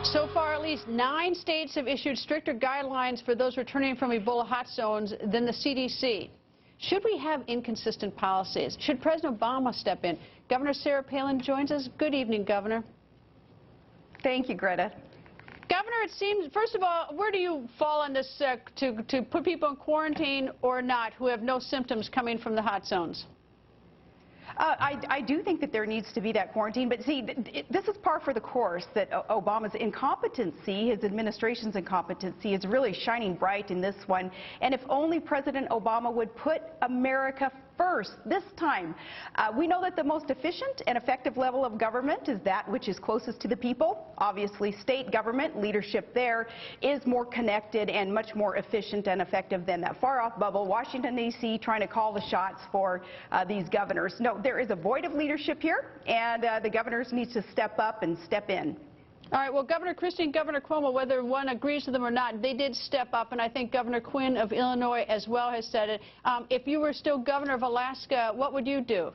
So far, at least 9 states have issued stricter guidelines for those returning from Ebola hot zones than the CDC. Should we have inconsistent policies? Should President Obama step in? Governor Sarah Palin joins us. Good evening, Governor. Thank you, Greta. Governor, it seems, first of all, where do you fall on this to put people in quarantine or not who have no symptoms coming from the hot zones? I do think that there needs to be that quarantine, but see, this is par for the course that Obama's incompetency, his administration's incompetency, is really shining bright in this one. And if only President Obama would put America first this time. We know that the most efficient and effective level of government is that which is closest to the people. Obviously, state government leadership there is more connected and much more efficient and effective than that far-off bubble, Washington, D.C., trying to call the shots for these governors. No, there is a void of leadership here, and the governors need to step up and step in. All right, well, Governor Christie and Governor Cuomo, whether one agrees with them or not, they did step up, and I think Governor Quinn of Illinois as well has said it. If you were still governor of Alaska, what would you do?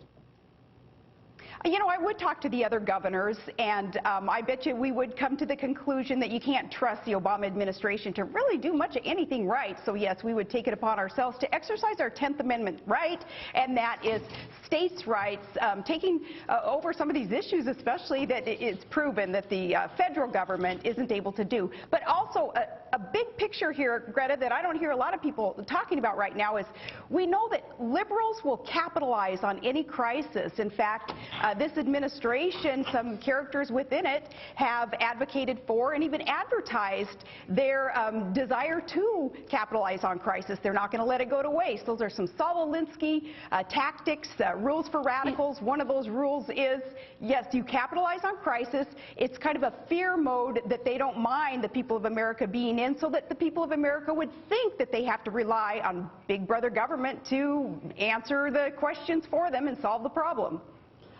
You know, I would talk to the other governors, and I bet you we would come to the conclusion that you can't trust the Obama administration to really do much of anything right. So, yes, we would take it upon ourselves to exercise our 10th Amendment right, and that is states' rights, taking over some of these issues, especially that it's proven that the federal government isn't able to do. But also, a big picture here, Greta, that I don't hear a lot of people talking about right now is we know that liberals will capitalize on any crisis. In fact, this administration, some characters within it, have advocated for and even advertised their desire to capitalize on crisis. They're not going to let it go to waste. Those are some Saul Alinsky tactics, rules for radicals. One of those rules is, yes, you capitalize on crisis. It's kind of a fear mode that they don't mind the people of America being in, so that the people of America would think that they have to rely on big brother government to answer the questions for them and solve the problem.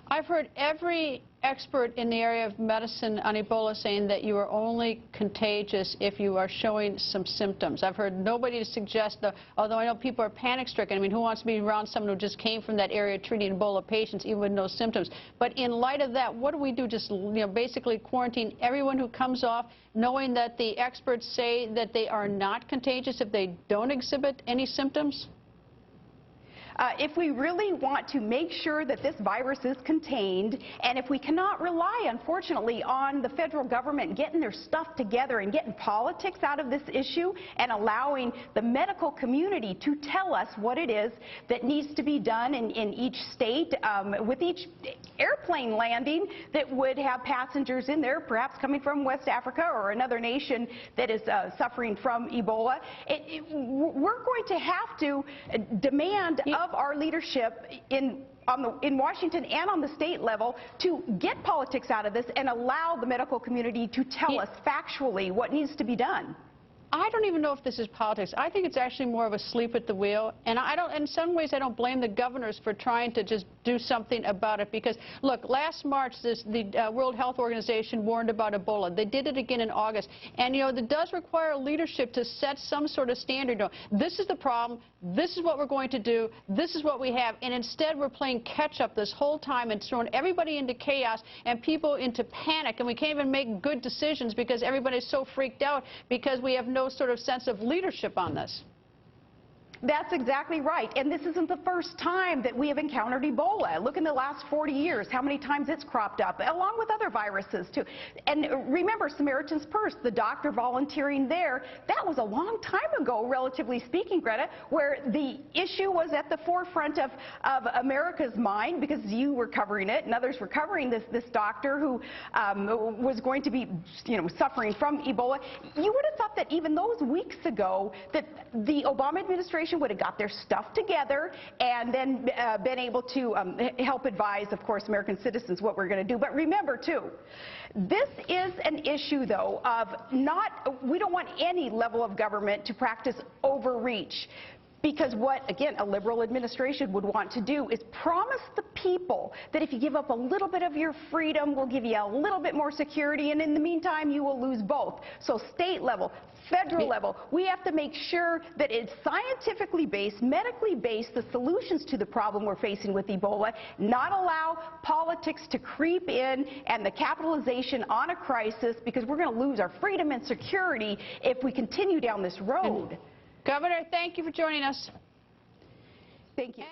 I've heard every expert in the area of medicine on Ebola saying that you are only contagious if you are showing some symptoms. I've heard nobody suggest, although I know people are panic-stricken. I mean, who wants to be around someone who just came from that area treating Ebola patients, even with no symptoms? But in light of that, what do we do? Just, basically quarantine everyone who comes off, knowing that the experts say that they are not contagious if they don't exhibit any symptoms? If we really want to make sure that this virus is contained, and if we cannot rely, unfortunately, on the federal government getting their stuff together and getting politics out of this issue and allowing the medical community to tell us what it is that needs to be done in each state, with each airplane landing that would have passengers in there, perhaps coming from West Africa or another nation that is suffering from Ebola, we're going to have to demand of our leadership in Washington and on the state level to get politics out of this and allow the medical community to tell us factually what needs to be done. I don't even know if this is politics. I think it's actually more of a sleep at the wheel. And in some ways, I don't blame the governors for trying to just do something about it. Because, look, last March, the World Health Organization warned about Ebola. They did it again in August. And, it does require leadership to set some sort of standard. This is the problem. This is what we're going to do. This is what we have. And instead, we're playing catch-up this whole time and throwing everybody into chaos and people into panic. And we can't even make good decisions because everybody's so freaked out because we have no sort of sense of leadership on this. That's exactly right. And this isn't the first time that we have encountered Ebola. Look in the last 40 years, how many times it's cropped up, along with other viruses, too. And remember, Samaritan's Purse, the doctor volunteering there, that was a long time ago, relatively speaking, Greta, where the issue was at the forefront of America's mind because you were covering it and others were covering this doctor who was going to be, suffering from Ebola. You would have thought that even those weeks ago that the Obama administration would have got their stuff together and then been able to help advise, of course, American citizens what we're going to do. But remember, too, this is an issue, though, of we don't want any level of government to practice overreach. Because what, again, a liberal administration would want to do is promise the people that if you give up a little bit of your freedom, we'll give you a little bit more security, and in the meantime, you will lose both. So state level, federal level, we have to make sure that it's scientifically based, medically based, the solutions to the problem we're facing with Ebola, not allow politics to creep in and the capitalization on a crisis, because we're going to lose our freedom and security if we continue down this road. Governor, thank you for joining us. Thank you.